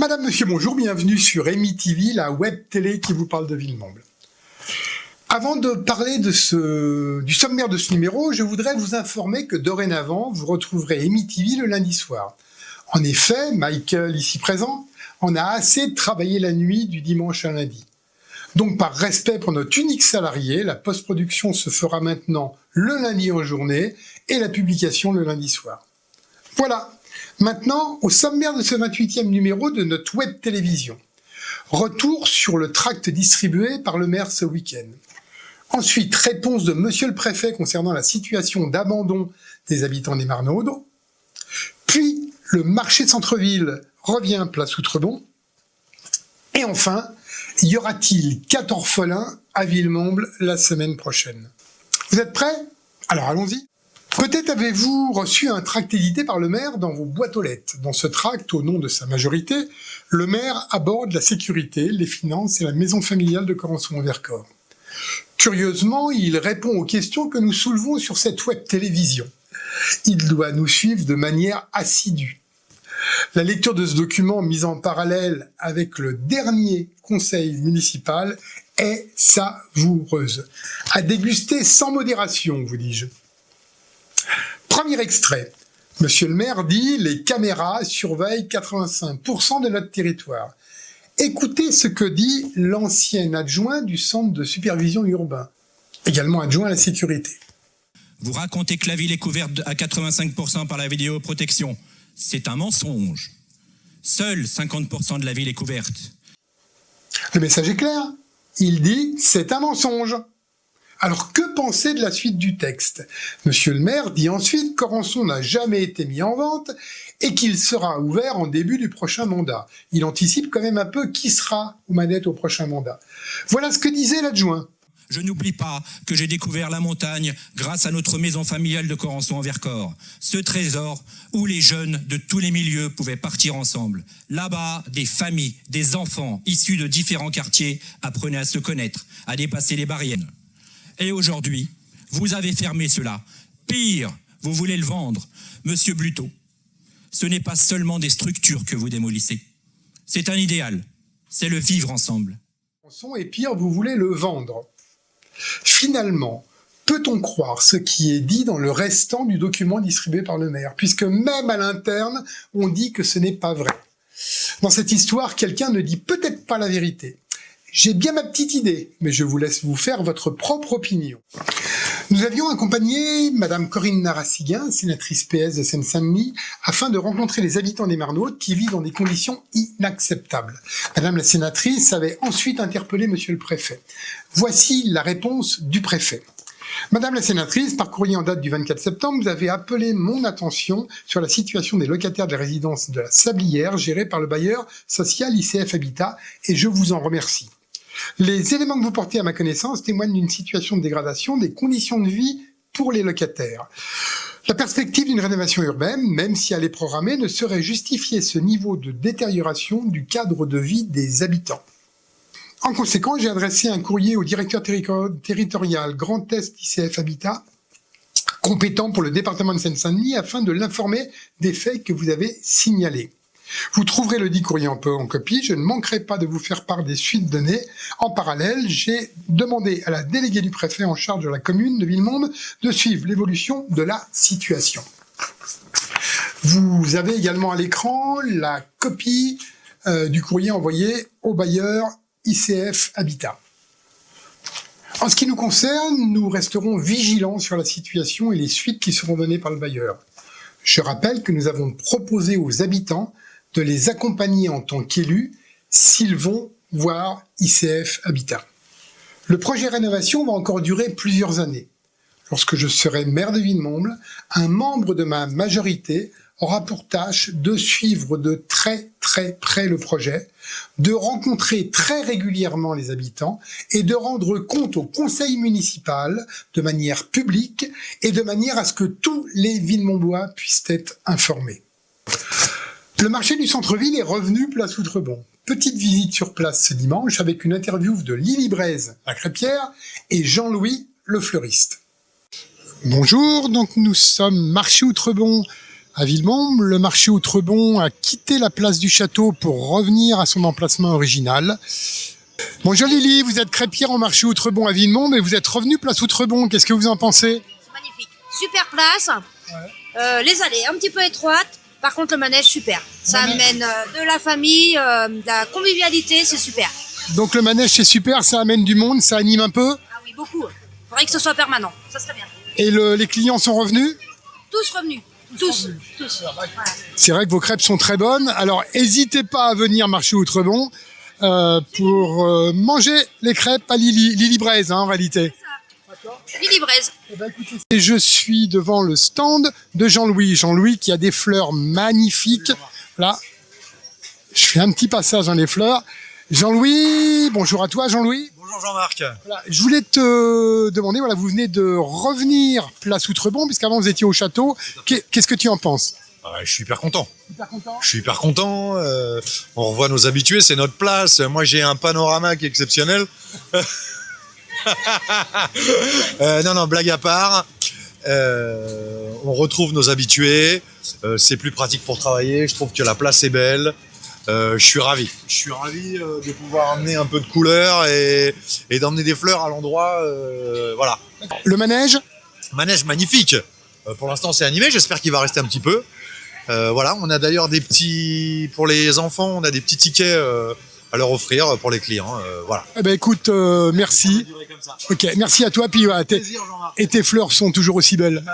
Madame, monsieur, bonjour, bienvenue sur EMI TV, la web télé qui vous parle de Villemomble. Avant de parler du sommaire de ce numéro, je voudrais vous informer que dorénavant, vous retrouverez EMI TV le lundi soir. En effet, Michael, ici présent, en a assez de travailler la nuit du dimanche à lundi. Donc par respect pour notre unique salarié, la post-production se fera maintenant le lundi en journée et la publication le lundi soir. Voilà. Maintenant, au sommaire de ce 28e numéro de notre web télévision. Retour sur le tract distribué par le maire ce week-end. Ensuite, réponse de monsieur le préfet concernant la situation d'abandon des habitants des Marnaudes. Puis, le marché centre-ville revient place Outrebon. Et enfin, y aura-t-il 4 orphelins à Villemomble la semaine prochaine? Vous êtes prêts? Alors allons-y. Peut-être avez-vous reçu un tract édité par le maire dans vos boîtes aux lettres. Dans ce tract, au nom de sa majorité, le maire aborde la sécurité, les finances et la maison familiale de Corançon-en-Vercors. Curieusement, il répond aux questions que nous soulevons sur cette web télévision. Il doit nous suivre de manière assidue. La lecture de ce document mis en parallèle avec le dernier conseil municipal est savoureuse. À déguster sans modération, vous dis-je. Premier extrait. Monsieur le maire dit « Les caméras surveillent 85% de notre territoire ». Écoutez ce que dit l'ancien adjoint du centre de supervision urbain, également adjoint à la sécurité. Vous racontez que la ville est couverte à 85% par la vidéoprotection. C'est un mensonge. Seul 50% de la ville est couverte. Le message est clair. Il dit « C'est un mensonge ». Alors que penser de la suite du texte? Monsieur le maire dit ensuite que Corançon n'a jamais été mis en vente et qu'il sera ouvert en début du prochain mandat. Il anticipe quand même un peu qui sera aux manettes au prochain mandat. Voilà ce que disait l'adjoint. Je n'oublie pas que j'ai découvert la montagne grâce à notre maison familiale de Corançon-en-Vercors. Ce trésor où les jeunes de tous les milieux pouvaient partir ensemble. Là-bas, des familles, des enfants issus de différents quartiers apprenaient à se connaître, à dépasser les barrières. Et aujourd'hui, vous avez fermé cela. Pire, vous voulez le vendre. Monsieur Bluteau, ce n'est pas seulement des structures que vous démolissez. C'est un idéal. C'est le vivre ensemble. Et pire, vous voulez le vendre. Finalement, peut-on croire ce qui est dit dans le restant du document distribué par le maire, puisque même à l'interne, on dit que ce n'est pas vrai. Dans cette histoire, quelqu'un ne dit peut-être pas la vérité. J'ai bien ma petite idée, mais je vous laisse vous faire votre propre opinion. Nous avions accompagné Madame Corinne Narassiguin, sénatrice PS de Seine-Saint-Denis, afin de rencontrer les habitants des Marnaudes qui vivent dans des conditions inacceptables. Madame la sénatrice avait ensuite interpellé Monsieur le préfet. Voici la réponse du préfet. Madame la sénatrice, par courrier en date du 24 septembre, vous avez appelé mon attention sur la situation des locataires de la résidence de la Sablière, gérée par le bailleur social ICF Habitat, et je vous en remercie. Les éléments que vous portez à ma connaissance témoignent d'une situation de dégradation des conditions de vie pour les locataires. La perspective d'une rénovation urbaine, même si elle est programmée, ne saurait justifier ce niveau de détérioration du cadre de vie des habitants. En conséquence, j'ai adressé un courrier au directeur territorial Grand Est ICF Habitat, compétent pour le département de Seine-Saint-Denis, afin de l'informer des faits que vous avez signalés. Vous trouverez le dit courrier en copie, je ne manquerai pas de vous faire part des suites données. En parallèle, j'ai demandé à la déléguée du préfet en charge de la commune de Villemomble de suivre l'évolution de la situation. Vous avez également à l'écran la copie du courrier envoyé au bailleur ICF Habitat. En ce qui nous concerne, nous resterons vigilants sur la situation et les suites qui seront données par le bailleur. Je rappelle que nous avons proposé aux habitants de les accompagner en tant qu'élus s'ils vont voir ICF Habitat. Le projet rénovation va encore durer plusieurs années. Lorsque je serai maire de Villemomble, un membre de ma majorité aura pour tâche de suivre de très près le projet, de rencontrer très régulièrement les habitants et de rendre compte au conseil municipal de manière publique et de manière à ce que tous les Villemomblois puissent être informés. Le marché du centre-ville est revenu place Outrebon. Petite visite sur place ce dimanche avec une interview de Lily Braise, la crêpière, et Jean-Louis, le fleuriste. Bonjour, donc nous sommes marché Outrebon à Villemomble. Le marché Outrebon a quitté la place du château pour revenir à son emplacement original. Bonjour Lily, vous êtes crêpière au marché Outrebon à Villemomble et vous êtes revenu place Outrebon. Qu'est-ce que vous en pensez? C'est magnifique. Super place. Les allées un petit peu étroites. Par contre, le manège, super. Ça amène de la famille, de la convivialité, c'est super. Donc le manège c'est super, ça amène du monde, ça anime un peu. Ah oui, beaucoup. Il faudrait que ce soit permanent. Ça serait bien. Et les clients sont revenus? Tous revenus. Tous. Voilà. C'est vrai que vos crêpes sont très bonnes. Alors n'hésitez pas à venir marché Outrebon pour manger les crêpes à Lily Braise en réalité. Lily Braise. Et je suis devant le stand de Jean-Louis. Jean-Louis qui a des fleurs magnifiques. Là, je fais un petit passage dans les fleurs. Jean-Louis, bonjour à toi Jean-Louis. Bonjour Jean-Marc. Voilà, je voulais te demander, voilà, vous venez de revenir place Outrebon, puisqu'avant vous étiez au château. Qu'est-ce que tu en penses? Je suis hyper content. Hyper content. Je suis hyper content. On revoit nos habitués, c'est notre place. Moi, j'ai un panorama qui est exceptionnel. Non, blague à part. On retrouve nos habitués. C'est plus pratique pour travailler. Je trouve que la place est belle. Je suis ravi. Je suis ravi de pouvoir amener un peu de couleur et d'emmener des fleurs à l'endroit. Voilà. Le manège? Manège magnifique. Pour l'instant, c'est animé. J'espère qu'il va rester un petit peu. Voilà. On a d'ailleurs des petits, pour les enfants, on a des petits tickets à leur offrir pour les clients. Voilà. Eh ben écoute, merci. Ok, merci à toi. Puis et tes fleurs sont toujours aussi belles.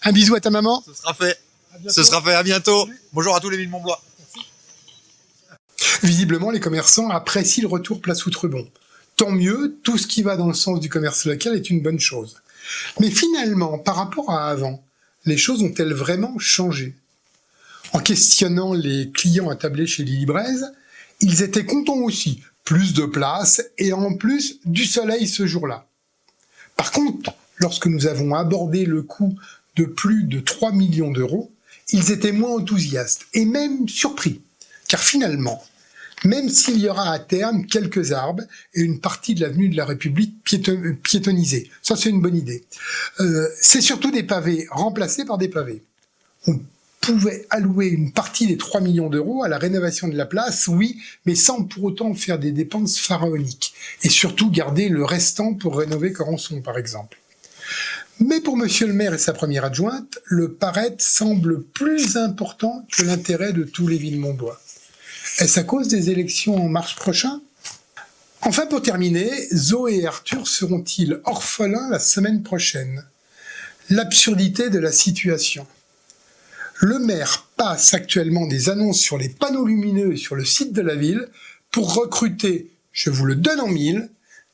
Un bisou à ta maman. Ce sera fait. Ce sera fait. À bientôt. Bonjour à tous les Villemontblois. Visiblement, les commerçants apprécient le retour place Outrebon. Tant mieux, tout ce qui va dans le sens du commerce local est une bonne chose. Mais finalement, par rapport à avant, les choses ont-elles vraiment changé? En questionnant les clients attablés chez Lily Braise, ils étaient contents aussi, plus de place et en plus du soleil ce jour-là. Par contre, lorsque nous avons abordé le coût de plus de 3 millions d'euros, ils étaient moins enthousiastes et même surpris. Car finalement, même s'il y aura à terme quelques arbres et une partie de l'avenue de la République piétonnisée, ça c'est une bonne idée, c'est surtout des pavés remplacés par des pavés. On pouvait allouer une partie des 3 millions d'euros à la rénovation de la place, oui, mais sans pour autant faire des dépenses pharaoniques. Et surtout garder le restant pour rénover Corançon, par exemple. Mais pour monsieur le maire et sa première adjointe, le paraître semble plus important que l'intérêt de tous les Villemontblois. Est-ce à cause des élections en mars prochain? Enfin, pour terminer, Zoé et Arthur seront-ils orphelins la semaine prochaine? L'absurdité de la situation. Le maire passe actuellement des annonces sur les panneaux lumineux et sur le site de la ville pour recruter, je vous le donne en mille,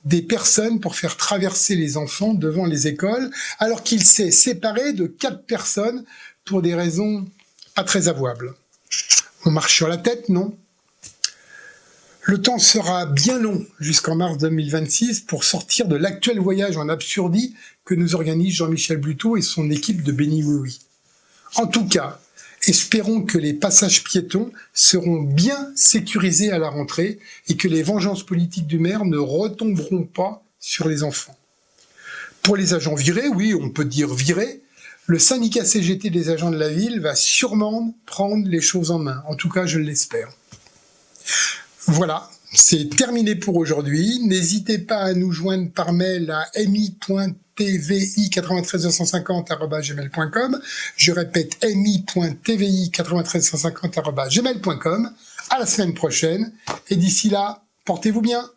des personnes pour faire traverser les enfants devant les écoles, alors qu'il s'est séparé de 4 personnes pour des raisons pas très avouables. On marche sur la tête, non? Le temps sera bien long jusqu'en mars 2026 pour sortir de l'actuel voyage en absurdie que nous organise Jean-Michel Bluteau et son équipe de Béni Oui Oui. En tout cas, espérons que les passages piétons seront bien sécurisés à la rentrée et que les vengeances politiques du maire ne retomberont pas sur les enfants. Pour les agents virés, oui, on peut dire virés, le syndicat CGT des agents de la ville va sûrement prendre les choses en main. En tout cas, je l'espère. Voilà, c'est terminé pour aujourd'hui. N'hésitez pas à nous joindre par mail à mi.tvi93250@gmail.com. Je répète, mi.tvi93250@gmail.com. À la semaine prochaine. Et d'ici là, portez-vous bien.